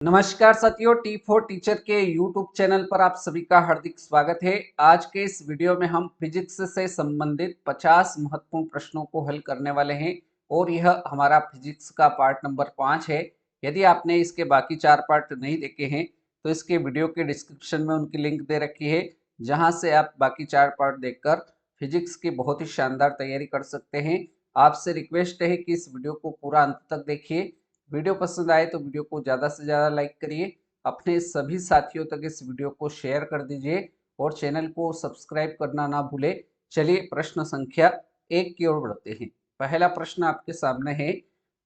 नमस्कार साथियों, T4 teacher के YouTube चैनल पर आप सभी का हार्दिक स्वागत है। आज के इस वीडियो में हम फिजिक्स से संबंधित 50 महत्वपूर्ण प्रश्नों को हल करने वाले हैं और यह हमारा फिजिक्स का पार्ट नंबर 5 है। यदि आपने इसके बाकी 4 पार्ट नहीं देखे हैं तो इसके वीडियो के डिस्क्रिप्शन में उनकी लिंक दे रखी है, जहां से आप बाकी 4 पार्ट देखकर फिजिक्स की बहुत ही शानदार तैयारी कर सकते हैं। आपसे रिक्वेस्ट है कि इस वीडियो को पूरा अंत तक देखिए। वीडियो पसंद आए तो वीडियो को ज़्यादा से ज़्यादा लाइक करिए, अपने सभी साथियों तक इस वीडियो को शेयर कर दीजिए और चैनल को सब्सक्राइब करना ना भूलें। चलिए प्रश्न संख्या 1 की ओर बढ़ते हैं। पहला प्रश्न आपके सामने है,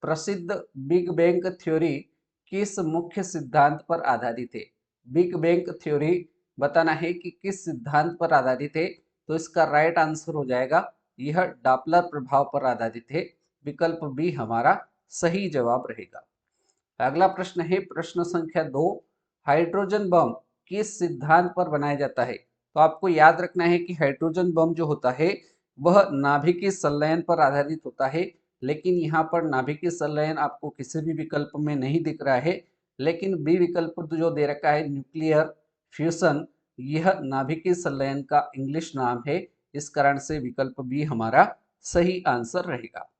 प्रसिद्ध बिग बैंग थ्योरी किस मुख्य सिद्धांत पर आधारित है? बिग बैंग थ्योरी बताना है कि किस सिद्धांत पर आधारित है, तो इसका राइट आंसर हो जाएगा यह डॉपलर प्रभाव पर आधारित है। विकल्प बी हमारा सही जवाब रहेगा। अगला प्रश्न है प्रश्न संख्या 2, हाइड्रोजन बम किस सिद्धांत पर बनाया जाता है? तो आपको याद रखना है कि हाइड्रोजन बम जो होता है वह नाभिकीय संलयन पर आधारित होता है, लेकिन यहाँ पर नाभिकीय संलयन आपको किसी भी विकल्प में नहीं दिख रहा है, लेकिन बी विकल्प जो दे रखा है न्यूक्लियर फ्यूशन, यह नाभिकीय संलयन का इंग्लिश नाम है। इस कारण से विकल्प बी हमारा सही आंसर रहेगा।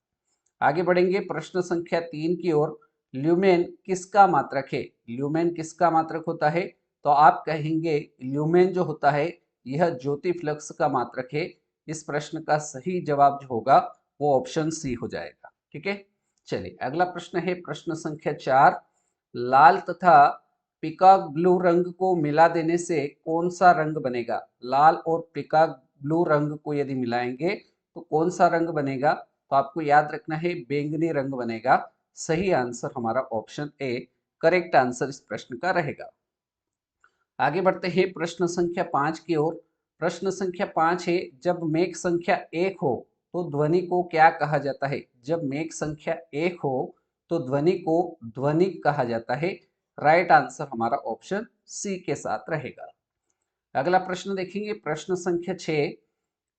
आगे बढ़ेंगे प्रश्न संख्या 3 की ओर। ल्यूमेन किसका मात्रक है? ल्यूमेन किसका मात्रक होता है? तो आप कहेंगे ल्यूमेन जो होता है यह ज्योति फ्लक्स का मात्रक है। इस प्रश्न का सही जवाब जो होगा वो ऑप्शन सी हो जाएगा। ठीक है, चलिए अगला प्रश्न है प्रश्न संख्या 4, लाल तथा पिकाक ब्लू रंग को मिला देने से कौन सा रंग बनेगा? लाल और पिकाक ब्लू रंग को यदि मिलाएंगे तो कौन सा रंग बनेगा? तो आपको याद रखना है बैंगनी रंग बनेगा। सही आंसर हमारा ऑप्शन ए करेक्ट आंसर इस प्रश्न का रहेगा। आगे बढ़ते हैं प्रश्न संख्या 5 की ओर। प्रश्न संख्या 5 है, जब मेघ संख्या 1 हो तो ध्वनि को क्या कहा जाता है? जब मेघ संख्या 1 हो तो ध्वनि को ध्वनिक कहा जाता है। राइट आंसर हमारा ऑप्शन सी के साथ रहेगा। अगला प्रश्न देखेंगे प्रश्न संख्या 6,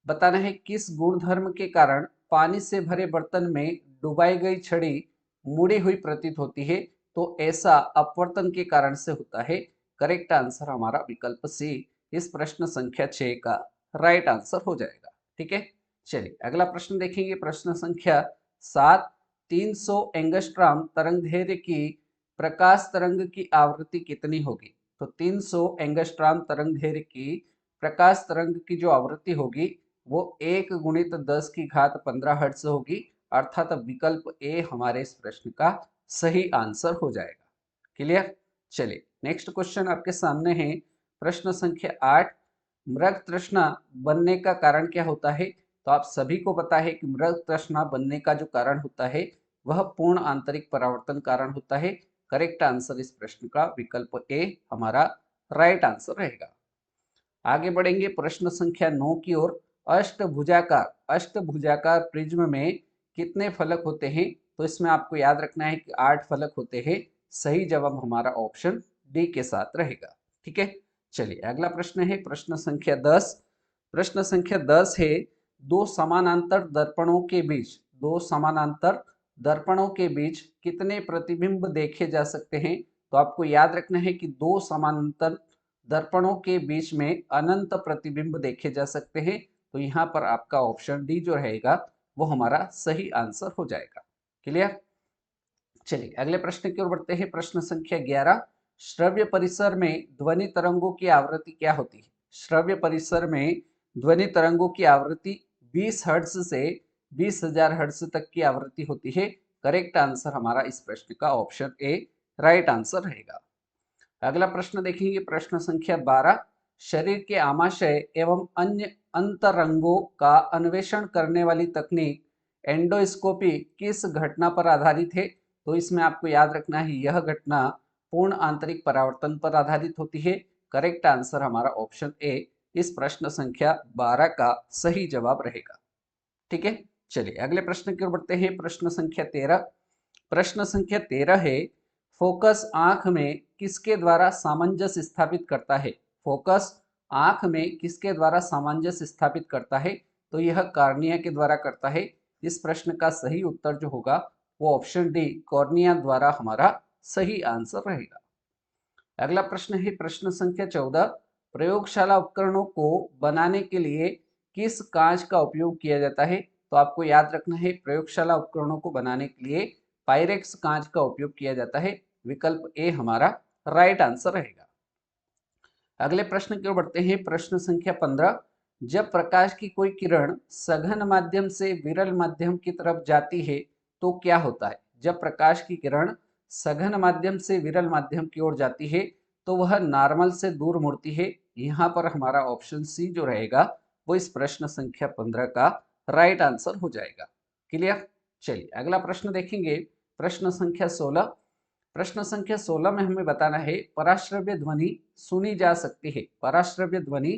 बताना है किस गुणधर्म के कारण पानी से भरे बर्तन में डुबाई गई छड़ी मुड़ी हुई प्रतीत होती है? तो ऐसा अपवर्तन के कारण से होता है। करेक्ट आंसर हमारा विकल्प सी इस प्रश्न संख्या 6 का राइट आंसर हो जाएगा। ठीक है, चलिए अगला प्रश्न देखेंगे प्रश्न संख्या 7, 300 एंगस्ट्रॉम तरंगदैर्घ्य की प्रकाश तरंग की आवृत्ति कितनी होगी? तो 300 एंगस्ट्रॉम तरंगदैर्घ्य की प्रकाश तरंग की जो आवृत्ति होगी वो 1 गुणित 10 की घात 15 हर्ट्ज होगी, अर्थात विकल्प ए हमारे इस प्रश्न का सही आंसर हो जाएगा। क्लियर, चलिए नेक्स्ट क्वेश्चन आपके सामने है प्रश्न संख्या 8, मृग तृष्णा बनने का कारण क्या होता है? तो आप सभी को पता है कि मृग तृष्णा बनने का जो कारण होता है वह पूर्ण आंतरिक परावर्तन कारण होता है। करेक्ट आंसर इस प्रश्न का विकल्प ए हमारा राइट आंसर रहेगा। आगे बढ़ेंगे प्रश्न संख्या 9 की ओर। अष्टभुजाकार प्रिज्म में कितने फलक होते हैं? तो इसमें आपको याद रखना है कि 8 फलक होते हैं। सही जवाब हमारा ऑप्शन डी के साथ रहेगा। ठीक है, चलिए अगला प्रश्न है प्रश्न संख्या 10। प्रश्न संख्या 10 है, दो समानांतर दर्पणों के बीच कितने प्रतिबिंब देखे जा सकते हैं? तो आपको याद रखना है कि दो समानांतर दर्पणों के बीच में अनंत प्रतिबिंब देखे जा सकते हैं। तो यहाँ पर आपका ऑप्शन डी जो रहेगा वो हमारा सही आंसर हो जाएगा। क्लियर, चलिए अगले प्रश्न की ओर बढ़ते हैं प्रश्न संख्या 11, श्रव्य परिसर में ध्वनि तरंगों की आवृत्ति क्या होती है? श्रव्य परिसर में ध्वनि तरंगों की आवृत्ति 20 हर्ट्ज से 20,000 हर्ट्ज तक की आवृत्ति होती है। करेक्ट आंसर हमारा इस प्रश्न का ऑप्शन ए राइट आंसर रहेगा। अगला प्रश्न देखेंगे प्रश्न संख्या 12, शरीर के आमाशय एवं अन्य अंतरंगों का अन्वेषण करने वाली तकनीक एंडोस्कोपी किस घटना पर आधारित है? तो इसमें आपको याद रखना है यह घटना पूर्ण आंतरिक परावर्तन पर आधारित होती है। करेक्ट आंसर हमारा ऑप्शन ए इस प्रश्न संख्या 12 का सही जवाब रहेगा। ठीक है, चलिए अगले प्रश्न की ओर बढ़ते हैं प्रश्न संख्या 13। प्रश्न संख्या 13 है, फोकस आंख में किसके द्वारा सामंजस्य स्थापित करता है? फोकस आंख में किसके द्वारा सामंजस्य स्थापित करता है? तो यह कार्निया के द्वारा करता है। इस प्रश्न का सही उत्तर जो होगा वो ऑप्शन डी कॉर्निया द्वारा हमारा सही आंसर रहेगा। अगला प्रश्न है प्रश्न संख्या 14, प्रयोगशाला उपकरणों को बनाने के लिए किस कांच का उपयोग किया जाता है? तो आपको याद रखना है प्रयोगशाला उपकरणों को बनाने के लिए पायरेक्स कांच का उपयोग किया जाता है। विकल्प ए हमारा राइट आंसर रहेगा। अगले प्रश्न की ओर बढ़ते हैं प्रश्न संख्या 15, जब प्रकाश की कोई किरण सघन माध्यम से विरल माध्यम की तरफ जाती है तो क्या होता है? जब प्रकाश की किरण सघन माध्यम से विरल माध्यम की ओर जाती है तो वह नॉर्मल से दूर मुड़ती है। यहाँ पर हमारा ऑप्शन सी जो रहेगा वो इस प्रश्न संख्या 15 का राइट आंसर हो जाएगा। क्लियर? चलिए अगला प्रश्न देखेंगे प्रश्न संख्या 16। प्रश्न संख्या 16 में हमें बताना है पराश्रव्य ध्वनि सुनी जा सकती है। पराश्रव्य ध्वनि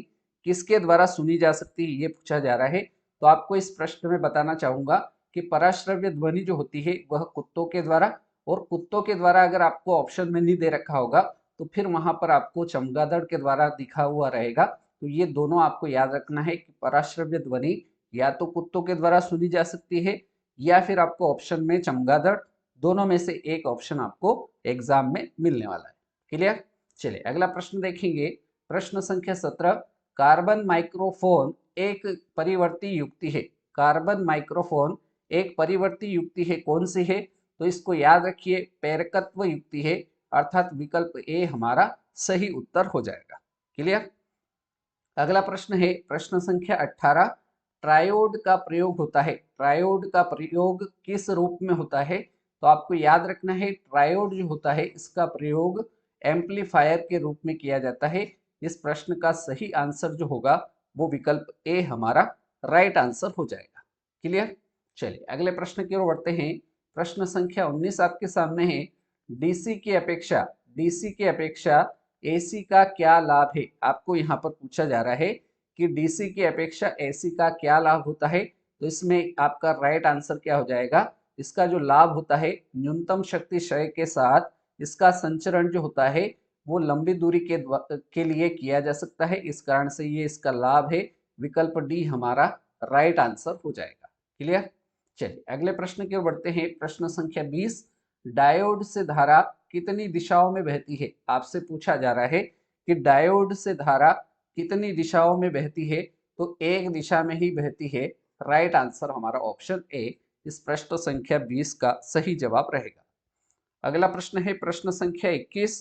किसके द्वारा सुनी जा सकती है ये पूछा जा रहा है। तो आपको इस प्रश्न में बताना चाहूंगा कि पराश्रव्य ध्वनि जो होती है वह कुत्तों के द्वारा, और कुत्तों के द्वारा अगर आपको ऑप्शन में नहीं दे रखा होगा तो फिर वहां पर आपको चमगादड़ के द्वारा दिखा हुआ रहेगा। तो ये दोनों आपको याद रखना है कि पराश्रव्य ध्वनि या तो कुत्तों के द्वारा सुनी जा सकती है या फिर आपको ऑप्शन में चमगादड़, दोनों में से एक ऑप्शन आपको एग्जाम में मिलने वाला है। क्लियर? चलिए अगला प्रश्न देखेंगे प्रश्न संख्या 17, कार्बन माइक्रोफोन एक परिवर्ती युक्ति है। कार्बन माइक्रोफोन एक परिवर्ती युक्ति है, कौन सी है? तो इसको याद रखिए प्रेरकत्व युक्ति है, अर्थात विकल्प ए हमारा सही उत्तर हो जाएगा। क्लियर? अगला प्रश्न है प्रश्न संख्या 18, ट्रायोड का प्रयोग होता है। ट्रायोड का प्रयोग किस रूप में होता है? तो आपको याद रखना है ट्रायोड जो होता है इसका प्रयोग एम्पलीफायर के रूप में किया जाता है। इस प्रश्न का सही आंसर जो होगा वो विकल्प ए हमारा राइट आंसर हो जाएगा। क्लियर? चलिए अगले प्रश्न की ओर बढ़ते हैं प्रश्न संख्या 19 आपके सामने है, डीसी की अपेक्षा डीसी की अपेक्षा एसी का क्या लाभ है? आपको यहाँ पर पूछा जा रहा है कि डीसी की अपेक्षा एसी का क्या लाभ होता है। तो इसमें आपका राइट आंसर क्या हो जाएगा? इसका जो लाभ होता है न्यूनतम शक्ति क्षय के साथ इसका संचरण जो होता है वो लंबी दूरी के लिए किया जा सकता है। इस कारण से ये इसका लाभ है। विकल्प डी हमारा राइट आंसर हो जाएगा। क्लियर? चलिए अगले प्रश्न की ओर बढ़ते हैं प्रश्न संख्या 20, डायोड से धारा कितनी दिशाओं में बहती है? आपसे पूछा जा रहा है कि डायोड से धारा कितनी दिशाओं में बहती है? तो एक दिशा में ही बहती है। राइट आंसर हमारा ऑप्शन ए इस प्रश्न संख्या 20 का सही जवाब रहेगा। अगला प्रश्न है प्रश्न संख्या 21।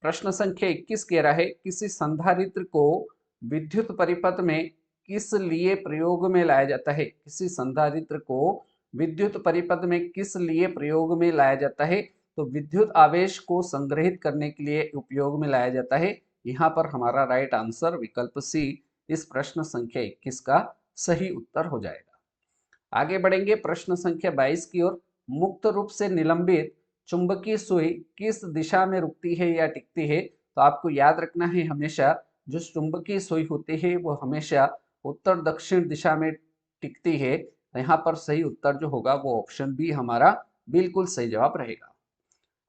प्रश्न संख्या 21 कह रहा है किसी संधारित्र को विद्युत परिपथ में किस लिए प्रयोग में लाया जाता है? किसी संधारित्र को विद्युत परिपथ में किस लिए प्रयोग में लाया जाता है? तो विद्युत आवेश को संग्रहित करने के लिए उपयोग में लाया जाता है। यहाँ पर हमारा राइट आंसर विकल्प सी इस प्रश्न संख्या 21 का सही उत्तर हो जाएगा। आगे बढ़ेंगे प्रश्न संख्या 22 की ओर, मुक्त रूप से निलंबित चुंबकीय सुई किस दिशा में रुकती है या टिकती है? तो आपको याद रखना है हमेशा जो चुंबकीय सुई होती है वो हमेशा उत्तर दक्षिण दिशा में टिकती है। यहाँ पर सही उत्तर जो होगा वो ऑप्शन बी हमारा बिल्कुल सही जवाब रहेगा।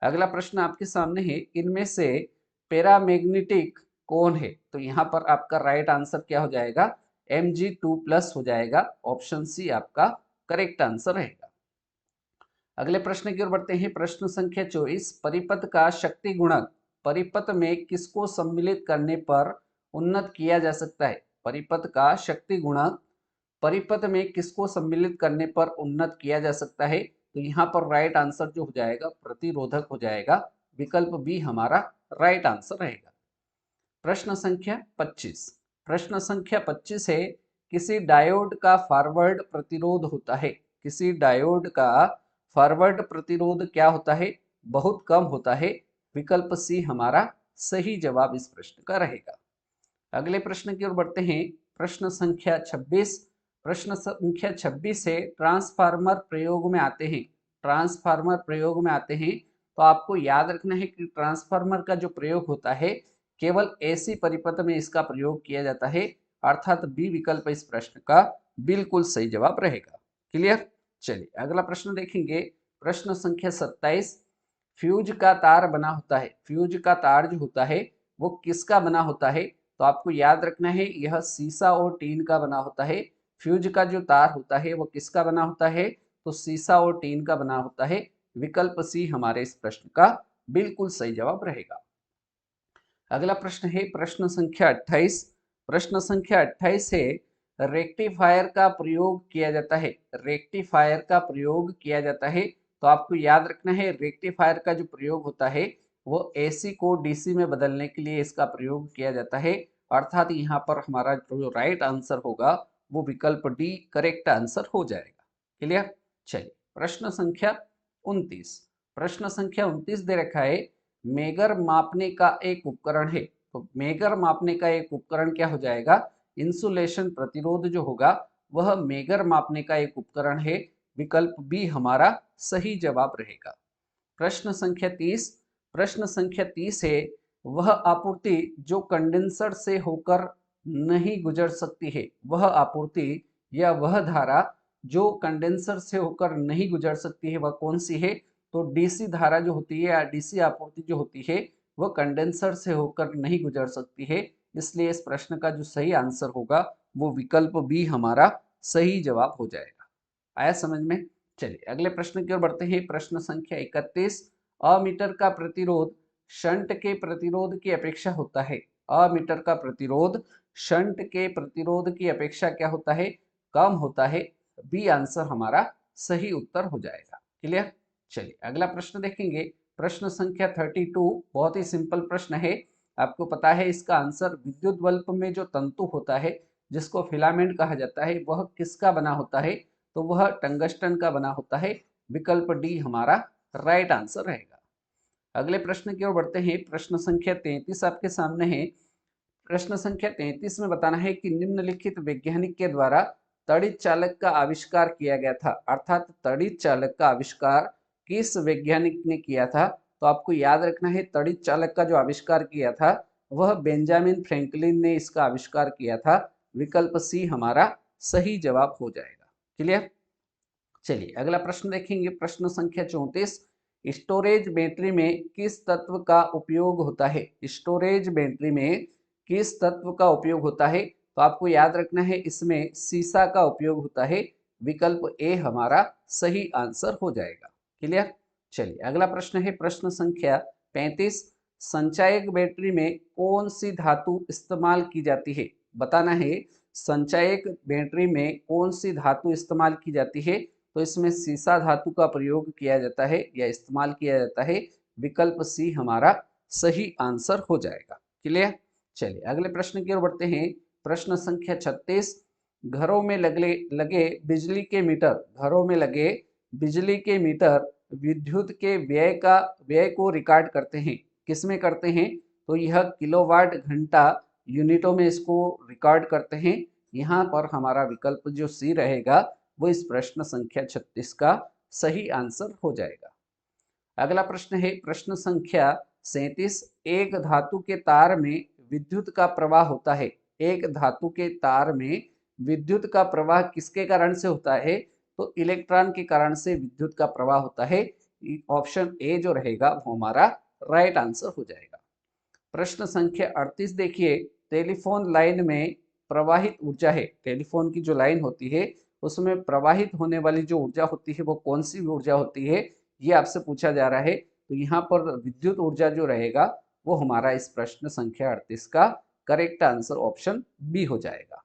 अगला प्रश्न आपके सामने है, इनमें से पैरामैग्नेटिक कौन है? तो यहाँ पर आपका राइट आंसर क्या हो जाएगा? Mg2+ हो जाएगा। ऑप्शन सी आपका करेक्ट आंसर रहेगा। अगले प्रश्न की ओर बढ़ते हैं प्रश्न संख्या 24, परिपथ का शक्ति गुणक परिपथ में किसको सम्मिलित करने पर उन्नत किया जा सकता है? परिपथ का शक्ति गुणक परिपथ में किसको सम्मिलित करने पर उन्नत किया जा सकता है? तो यहाँ पर राइट आंसर जो हो जाएगा प्रतिरोधक हो जाएगा। विकल्प बी हमारा राइट आंसर रहेगा। प्रश्न संख्या 25। प्रश्न संख्या 25 है, किसी डायोड का फॉरवर्ड प्रतिरोध होता है। किसी डायोड का फॉरवर्ड प्रतिरोध क्या होता है? बहुत कम होता है। विकल्प सी हमारा सही जवाब इस प्रश्न का रहेगा। अगले प्रश्न की ओर बढ़ते हैं प्रश्न संख्या 26। प्रश्न संख्या 26 से ट्रांसफार्मर प्रयोग में आते हैं। ट्रांसफार्मर प्रयोग में आते हैं तो आपको याद रखना है कि ट्रांसफार्मर का जो प्रयोग होता है केवल ऐसी परिपथ में इसका प्रयोग किया जाता है, अर्थात बी विकल्प इस प्रश्न का बिल्कुल सही जवाब रहेगा। क्लियर? चलिए अगला प्रश्न देखेंगे प्रश्न संख्या 27, फ्यूज का तार बना होता है। फ्यूज का तार जो होता है वो किसका बना होता है? तो आपको याद रखना है यह सीसा और टीन का बना होता है। फ्यूज का जो तार होता है वो किसका बना होता है? तो सीसा और टीन का बना होता है। विकल्प सी हमारे इस प्रश्न का बिल्कुल सही जवाब रहेगा। अगला प्रश्न है प्रश्न संख्या 28। प्रश्न संख्या 28 है रेक्टिफायर का प्रयोग किया जाता है। रेक्टिफायर का प्रयोग किया जाता है तो आपको याद रखना है रेक्टिफायर का जो प्रयोग होता है वो एसी को डीसी में बदलने के लिए इसका प्रयोग किया जाता है। अर्थात यहाँ पर हमारा जो राइट आंसर होगा वो विकल्प डी करेक्ट आंसर हो जाएगा। क्लियर। चलिए प्रश्न संख्या 29। प्रश्न संख्या 29 दे रखा है मेगर मापने का एक उपकरण है। तो मेगर मापने का एक उपकरण क्या हो जाएगा, इंसुलेशन प्रतिरोध जो होगा वह मेगर मापने का एक उपकरण है। विकल्प बी हमारा सही जवाब रहेगा। प्रश्न संख्या 30। प्रश्न संख्या 30 है वह आपूर्ति जो कंडेंसर से होकर नहीं गुजर सकती है। वह आपूर्ति या वह धारा जो कंडेंसर से होकर नहीं गुजर सकती है वह कौन सी है। तो डीसी धारा जो होती है या डीसी आपूर्ति जो होती है वह कंडेंसर से होकर नहीं गुजर सकती है। इसलिए इस प्रश्न का जो सही आंसर होगा वो विकल्प बी हमारा सही जवाब हो जाएगा। आया समझ में। चलिए अगले प्रश्न की ओर बढ़ते हैं। प्रश्न संख्या 31। अमीटर का प्रतिरोध शंट के प्रतिरोध की अपेक्षा होता है। अमीटर का प्रतिरोध शंट के प्रतिरोध की अपेक्षा क्या होता है, कम होता है। बी आंसर हमारा सही उत्तर हो जाएगा। क्लियर। चलिए अगला प्रश्न देखेंगे। प्रश्न संख्या 32 बहुत ही सिंपल प्रश्न है। आपको पता है इसका आंसर विद्युत बल्ब में जो तंतु होता है जिसको फिलामेंट कहा जाता है वह किसका बना होता है। तो वह टंगस्टन का बना होता है। विकल्प डी हमारा राइट आंसर रहेगा। अगले प्रश्न की ओर बढ़ते हैं। प्रश्न संख्या 33 आपके सामने है। प्रश्न संख्या 33 में बताना है कि निम्नलिखित वैज्ञानिक के द्वारा तड़ित चालक का आविष्कार किया गया था। अर्थात तड़ित चालक का आविष्कार किस वैज्ञानिक ने किया था। तो आपको याद रखना है तड़ित चालक का जो आविष्कार किया था वह बेंजामिन फ्रैंकलिन ने इसका आविष्कार किया था। विकल्प सी हमारा सही जवाब हो जाएगा। क्लियर। चलिए अगला प्रश्न देखेंगे। प्रश्न संख्या 34। स्टोरेज बैटरी में किस तत्व का उपयोग होता है। स्टोरेज बैटरी में किस तत्व का उपयोग होता है। तो आपको याद रखना है इसमें सीसा का उपयोग होता है। विकल्प ए हमारा सही आंसर हो जाएगा। क्लियर। चलिए अगला प्रश्न है प्रश्न संख्या 35। संचायक बैटरी में कौन सी धातु इस्तेमाल की जाती है। बताना है संचायक बैटरी में कौन सी धातु इस्तेमाल की जाती है। तो इसमें सीसा धातु का प्रयोग किया जाता है या इस्तेमाल किया जाता है। विकल्प सी हमारा सही आंसर हो जाएगा। क्लियर। चलिए अगले प्रश्न की ओर बढ़ते हैं। प्रश्न संख्या 36। घरों में लगे बिजली के मीटर, घरों में लगे बिजली के मीटर विद्युत के व्यय को रिकॉर्ड करते हैं। किसमें करते हैं। तो यह किलोवाट घंटा यूनिटों में इसको रिकॉर्ड करते हैं। यहाँ पर हमारा विकल्प जो सी रहेगा वो इस प्रश्न संख्या 36 का सही आंसर हो जाएगा। अगला प्रश्न है प्रश्न संख्या 37। एक धातु के तार में विद्युत का प्रवाह होता है। एक धातु के तार में विद्युत का प्रवाह किसके कारण से होता है। तो इलेक्ट्रॉन के कारण से विद्युत का प्रवाह होता है। ऑप्शन ए जो रहेगा वो हमारा राइट आंसर हो जाएगा। प्रश्न संख्या 38 देखिए। टेलीफोन लाइन में प्रवाहित ऊर्जा है। टेलीफोन की जो लाइन होती है उसमें प्रवाहित होने वाली जो ऊर्जा होती है वो कौन सी ऊर्जा होती है, ये आपसे पूछा जा रहा है। तो यहाँ पर विद्युत ऊर्जा जो रहेगा वो हमारा इस प्रश्न संख्या 38 का करेक्ट आंसर ऑप्शन बी हो जाएगा।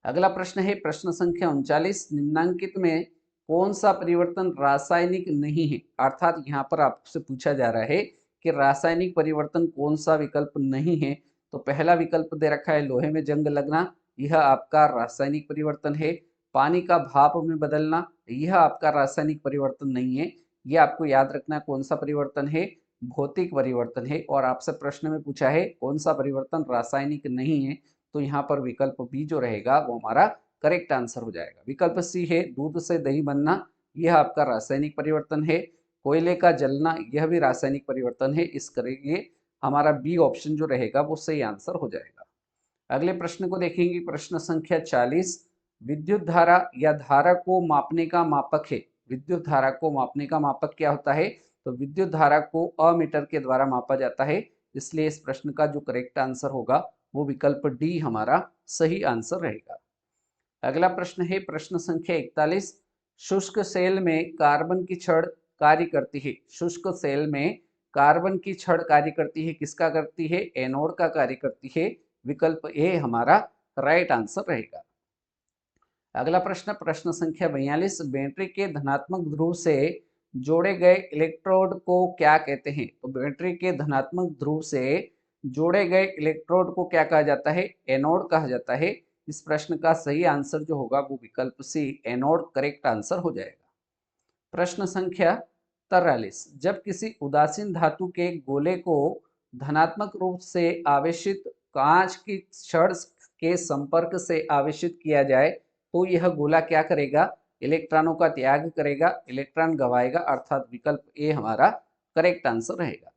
अगला प्रश्न है प्रश्न संख्या 39। निम्नांकित में कौन सा परिवर्तन रासायनिक नहीं है। अर्थात यहाँ पर आपसे पूछा जा रहा है कि रासायनिक परिवर्तन कौन सा विकल्प नहीं है। तो पहला विकल्प दे रखा है लोहे में जंग लगना, यह आपका रासायनिक परिवर्तन है। पानी का भाप में बदलना, यह आपका रासायनिक परिवर्तन नहीं है। यह आपको याद रखना कौन सा परिवर्तन है, भौतिक परिवर्तन है। और आपसे प्रश्न में पूछा है कौन सा परिवर्तन रासायनिक नहीं है। तो यहाँ पर विकल्प बी जो रहेगा वो हमारा करेक्ट आंसर हो जाएगा। विकल्प सी है दूध से दही बनना, यह आपका रासायनिक परिवर्तन है। कोयले का जलना, यह भी रासायनिक परिवर्तन है। इस करेंगे हमारा बी ऑप्शन जो रहेगा वो सही आंसर हो जाएगा। अगले प्रश्न को देखेंगे। प्रश्न संख्या 40। विद्युत धारा या धारा को मापने का मापक है। विद्युत धारा को मापने का मापक क्या होता है। तो विद्युत धारा को अमीटर के द्वारा मापा जाता है। इसलिए इस प्रश्न का जो करेक्ट आंसर होगा वो विकल्प डी हमारा सही आंसर रहेगा। अगला प्रश्न है प्रश्न संख्या 41। शुष्क सेल में कार्बन की छड़ कार्य करती है। शुष्क सेल में कार्बन की छड़ कार्य करती है, किसका करती है? एनोड का कार्य करती है। विकल्प ए हमारा राइट आंसर रहेगा। अगला प्रश्न, प्रश्न संख्या 42, बैटरी के धनात्मक ध्रुव से जोड़े गए इलेक्ट्रोड को क्या कहते हैं? तो बैटरी के धनात्मक ध्रुव से जोड़े गए इलेक्ट्रोड को क्या कहा जाता है? एनोड कहा जाता है। इस प्रश्न का सही आंसर जो होगा वो विकल्प सी एनोड करेक्ट आंसर हो जाएगा। प्रश्न संख्या 43, जब किसी उदासीन धातु के गोले को धनात्मक रूप से आवेशित कांच की छड़ के संपर्क से आवेशित किया जाए तो यह गोला क्या करेगा? इलेक्ट्रॉनों का त्याग करेगा, इलेक्ट्रॉन गवाएगा, अर्थात विकल्प ए हमारा करेक्ट आंसर रहेगा।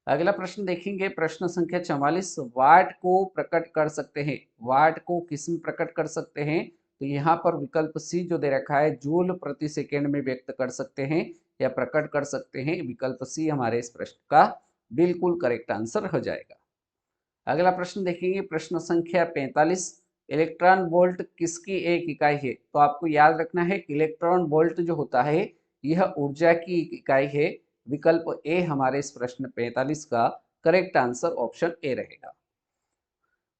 अगला प्रश्न देखेंगे, प्रश्न संख्या 44, वाट को प्रकट कर सकते हैं। वाट को किस में प्रकट कर सकते हैं? तो यहाँ पर विकल्प सी जो दे रखा है, जूल प्रति सेकेंड में व्यक्त कर सकते हैं या प्रकट कर सकते हैं। विकल्प सी हमारे इस प्रश्न का बिल्कुल करेक्ट आंसर हो जाएगा। अगला प्रश्न देखेंगे, प्रश्न संख्या 45, इलेक्ट्रॉन वोल्ट किसकी एक इकाई है? तो आपको याद रखना है कि इलेक्ट्रॉन वोल्ट जो होता है यह ऊर्जा की इकाई है। विकल्प ए हमारे इस प्रश्न 45 का करेक्ट आंसर ऑप्शन ए रहेगा।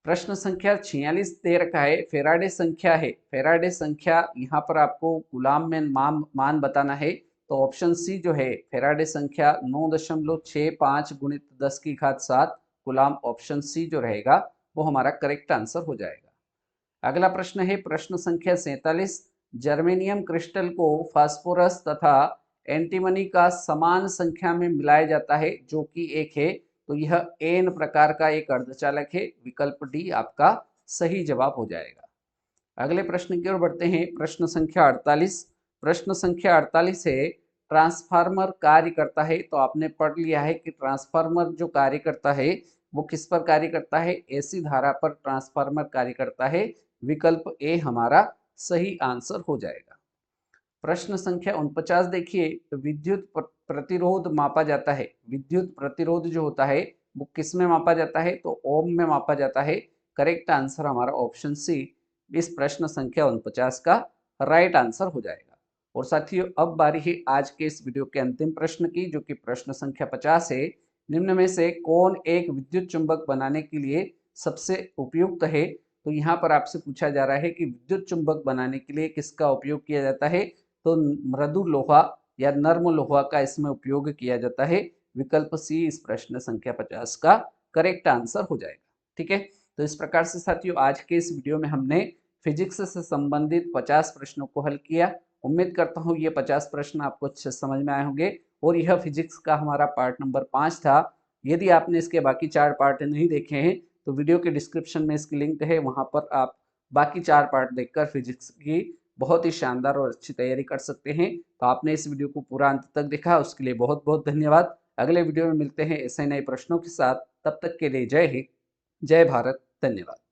प्रश्न संख्या 46 दे रखा है, फेराडे संख्या है। फेराडे संख्या यहाँ पर आपको कूलाम में मान बताना है। तो ऑप्शन सी जो है फेराडे संख्या 9.65 गुणित 10 की घात 7 कूलाम, ऑप्शन सी जो रहेगा वो हमारा करेक्ट आंसर हो जाएगा। अगला प्रश्न है प्रश्न संख्या 47, जर्मेनियम क्रिस्टल को फास्फोरस तथा एंटीमनी का समान संख्या में मिलाया जाता है जो कि एक है, तो यह एन प्रकार का एक अर्धचालक है। विकल्प डी आपका सही जवाब हो जाएगा। अगले प्रश्न की ओर बढ़ते हैं, प्रश्न संख्या 48। प्रश्न संख्या 48 है, ट्रांसफार्मर कार्य करता है। तो आपने पढ़ लिया है कि ट्रांसफार्मर जो कार्य करता है वो किस पर कार्य करता है? एसी धारा पर ट्रांसफार्मर कार्य करता है। विकल्प ए हमारा सही आंसर हो जाएगा। प्रश्न संख्या 49 देखिए, विद्युत प्रतिरोध मापा जाता है। विद्युत प्रतिरोध जो होता है वो किस में मापा जाता है? तो ओम में मापा जाता है। करेक्ट आंसर हमारा ऑप्शन सी इस प्रश्न संख्या 49 का राइट आंसर हो जाएगा। और साथियों, अब बारी है आज के इस वीडियो के अंतिम प्रश्न की, जो कि प्रश्न संख्या 50 है। निम्न में से कौन एक विद्युत चुंबक बनाने के लिए सबसे उपयुक्त है? तो यहाँ पर आपसे पूछा जा रहा है कि विद्युत चुंबक बनाने के लिए किसका उपयोग किया जाता है? तो मृदु लोहा या नर्म लोहा का इसमें उपयोग किया जाता है। विकल्प सी इस प्रश्न संख्या 50 का करेक्ट आंसर हो जाएगा। ठीक है, तो इस प्रकार से साथियों आज के इस वीडियो में हमने फिजिक्स से संबंधित 50 प्रश्नों को हल किया। उम्मीद करता हूँ ये 50 प्रश्न आपको अच्छे समझ में आए होंगे। और यह फिजिक्स का हमारा पार्ट नंबर 5 था। यदि आपने इसके बाकी 4 पार्ट नहीं देखे हैं तो वीडियो के डिस्क्रिप्शन में इसकी लिंक है, वहां पर आप बाकी 4 पार्ट देखकर फिजिक्स की बहुत ही शानदार और अच्छी तैयारी कर सकते हैं। तो आपने इस वीडियो को पूरा अंत तक देखा, उसके लिए बहुत बहुत धन्यवाद। अगले वीडियो में मिलते हैं ऐसे नए प्रश्नों के साथ। तब तक के लिए जय हिंद, जय भारत, धन्यवाद।